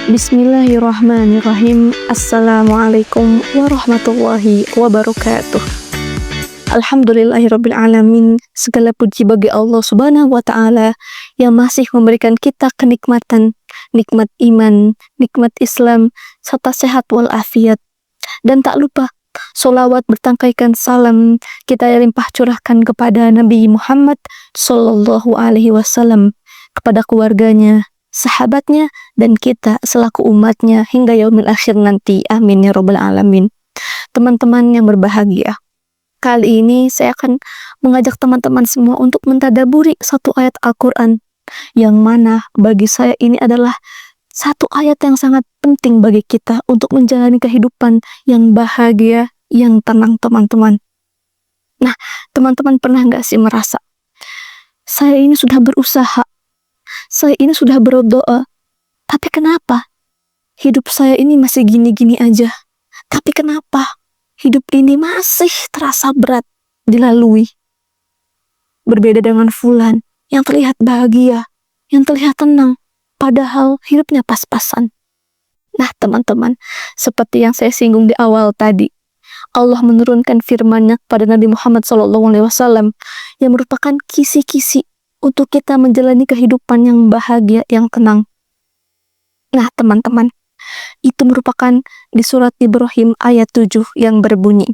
Bismillahirrahmanirrahim. Assalamualaikum warahmatullahi wabarakatuh. Alhamdulillahirrabbilalamin. Segala puji bagi Allah subhanahu wa ta'ala yang masih memberikan kita kenikmatan, nikmat iman, nikmat Islam, serta sehat walafiat. Dan tak lupa solawat bertangkaikan salam kita limpah curahkan kepada Nabi Muhammad Sallallahu Alaihi Wasallam, kepada keluarganya, sahabatnya, dan kita selaku umatnya hingga yaumil akhir nanti. Amin ya rabbal alamin. Teman-teman yang berbahagia, kali ini saya akan mengajak teman-teman semua untuk mentadaburi satu ayat Al-Quran, yang mana bagi saya ini adalah satu ayat yang sangat penting bagi kita untuk menjalani kehidupan yang bahagia, yang tenang, teman-teman. Nah, teman-teman pernah nggak sih merasa, saya ini sudah berusaha, saya ini sudah berdoa, tapi kenapa hidup saya ini masih gini-gini aja? Tapi kenapa hidup ini masih terasa berat dilalui? Berbeda dengan fulan yang terlihat bahagia, yang terlihat tenang, padahal hidupnya pas-pasan. Nah, teman-teman, seperti yang saya singgung di awal tadi, Allah menurunkan firman-Nya kepada Nabi Muhammad SAW yang merupakan kisi-kisi untuk kita menjalani kehidupan yang bahagia, yang tenang. Nah, teman-teman, itu merupakan di surat Ibrahim ayat 7 yang berbunyi,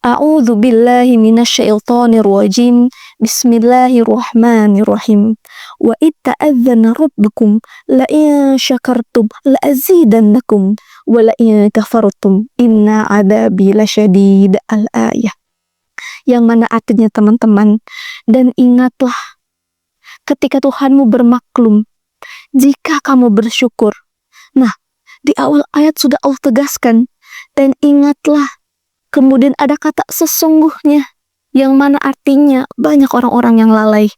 A'udzu billahi minasyaitonir rajim. Bismillahirrahmanirrahim. Wa itta'adzana rabbukum la in syakartum la azidannakum wa la in kafartum inna 'adzabi lasyadid. Al-ayah. Yang mana artinya, teman-teman, dan ingatlah ketika Tuhanmu bermaklum jika kamu bersyukur. Nah, di awal ayat sudah Allah tegaskan, dan ingatlah. Kemudian ada kata sesungguhnya, yang mana artinya banyak orang-orang yang lalai.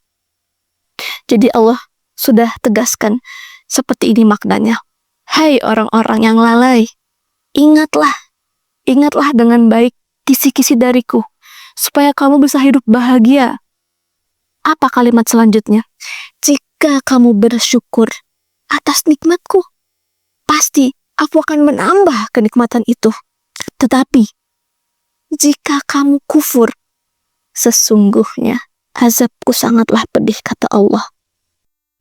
Jadi Allah sudah tegaskan seperti ini maknanya. Hai orang-orang yang lalai, ingatlah dengan baik kisi-kisi dariku, supaya kamu bisa hidup bahagia. Apa kalimat selanjutnya? Jika kamu bersyukur atas nikmatku, pasti aku akan menambah kenikmatan itu. Tetapi jika kamu kufur, sesungguhnya azabku sangatlah pedih, kata Allah.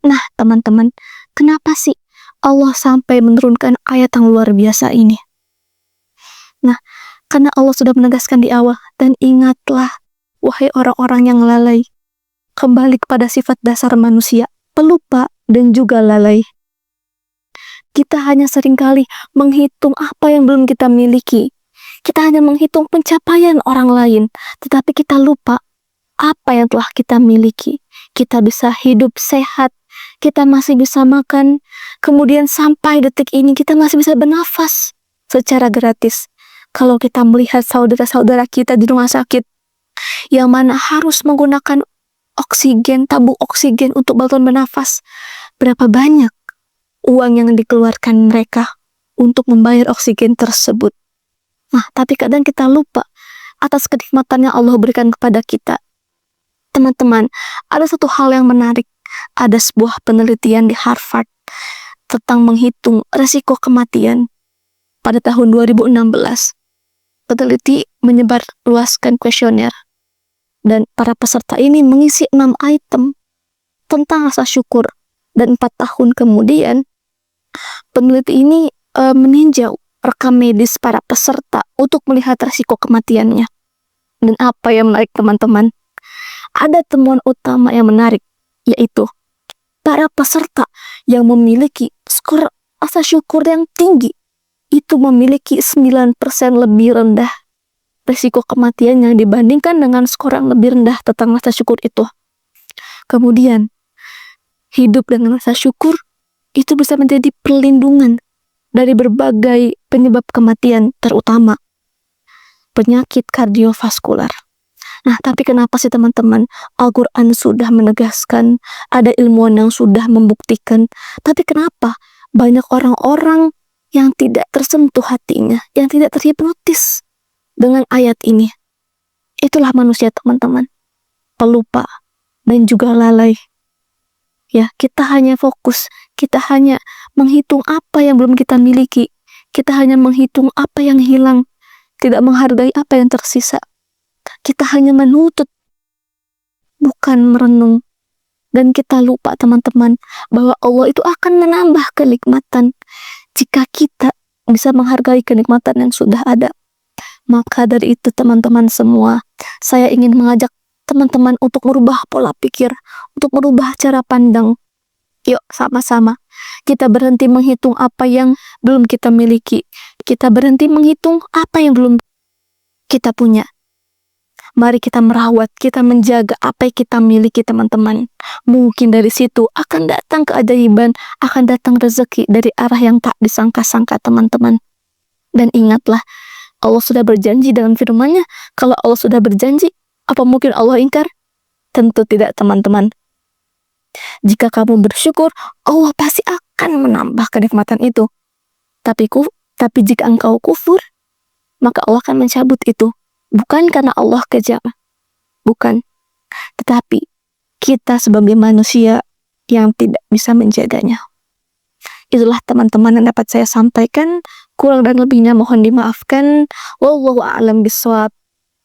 Nah, teman-teman, kenapa sih Allah sampai menurunkan ayat yang luar biasa ini? Nah, karena Allah sudah menegaskan di awal, dan ingatlah, wahai orang-orang yang lalai, kembali kepada sifat dasar manusia, pelupa dan juga lalai. Kita hanya seringkali menghitung apa yang belum kita miliki. Kita hanya menghitung pencapaian orang lain, tetapi kita lupa apa yang telah kita miliki. Kita bisa hidup sehat, kita masih bisa makan, kemudian sampai detik ini kita masih bisa bernafas secara gratis. Kalau kita melihat saudara-saudara kita di rumah sakit, yang mana harus menggunakan oksigen, tabung oksigen untuk bantuan bernafas, berapa banyak uang yang dikeluarkan mereka untuk membayar oksigen tersebut. Nah, tapi kadang kita lupa atas kenikmatan yang Allah berikan kepada kita. Teman-teman, ada satu hal yang menarik. Ada sebuah penelitian di Harvard tentang menghitung resiko kematian pada tahun 2016. Peneliti menyebarluaskan kuesioner, dan para peserta ini mengisi 6 item tentang rasa syukur. Dan 4 tahun kemudian, peneliti ini meninjau rekam medis para peserta untuk melihat risiko kematiannya. Dan apa yang menarik, teman-teman? Ada temuan utama yang menarik, yaitu para peserta yang memiliki skor rasa syukur yang tinggi itu memiliki 9% lebih rendah risiko kematian yang dibandingkan dengan skor yang lebih rendah tentang rasa syukur itu. Kemudian, hidup dengan rasa syukur itu bisa menjadi perlindungan dari berbagai penyebab kematian, terutama penyakit kardiovaskular. Nah, tapi kenapa sih, teman-teman? Al-Quran sudah menegaskan, ada ilmuwan yang sudah membuktikan, tapi kenapa banyak orang-orang yang tidak tersentuh hatinya, yang tidak terhipnotis dengan ayat ini? Itulah manusia, teman-teman, pelupa dan juga lalai. Ya, kita hanya fokus Kita hanya menghitung apa yang belum kita miliki. Kita hanya menghitung apa yang hilang, tidak menghargai apa yang tersisa. Kita hanya menuntut, bukan merenung. Dan kita lupa teman-teman, bahwa Allah itu akan menambah kenikmatan jika kita bisa menghargai kenikmatan yang sudah ada. Maka dari itu teman-teman semua, saya ingin mengajak teman-teman untuk merubah pola pikir, untuk merubah cara pandang. Yuk sama-sama kita berhenti menghitung apa yang belum kita miliki. Kita berhenti menghitung apa yang belum kita punya. Mari kita merawat, kita menjaga apa yang kita miliki teman-teman. Mungkin dari situ akan datang keajaiban, akan datang rezeki dari arah yang tak disangka-sangka teman-teman. Dan ingatlah, Allah sudah berjanji dalam firman-Nya. Kalau Allah sudah berjanji, apa mungkin Allah ingkar? Tentu tidak teman-teman. Jika kamu bersyukur, Allah pasti akan menambah kenikmatan itu. Tapi jika engkau kufur, maka Allah akan mencabut itu. Bukan karena Allah kejam, bukan. Tetapi kita sebagai manusia yang tidak bisa menjaganya. Itulah teman-teman yang dapat saya sampaikan. Kurang dan lebihnya mohon dimaafkan. Wallahu a'lam bishawab.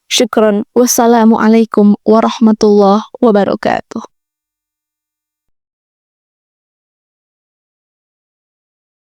Syukran. Wassalamualaikum warahmatullahi wabarakatuh.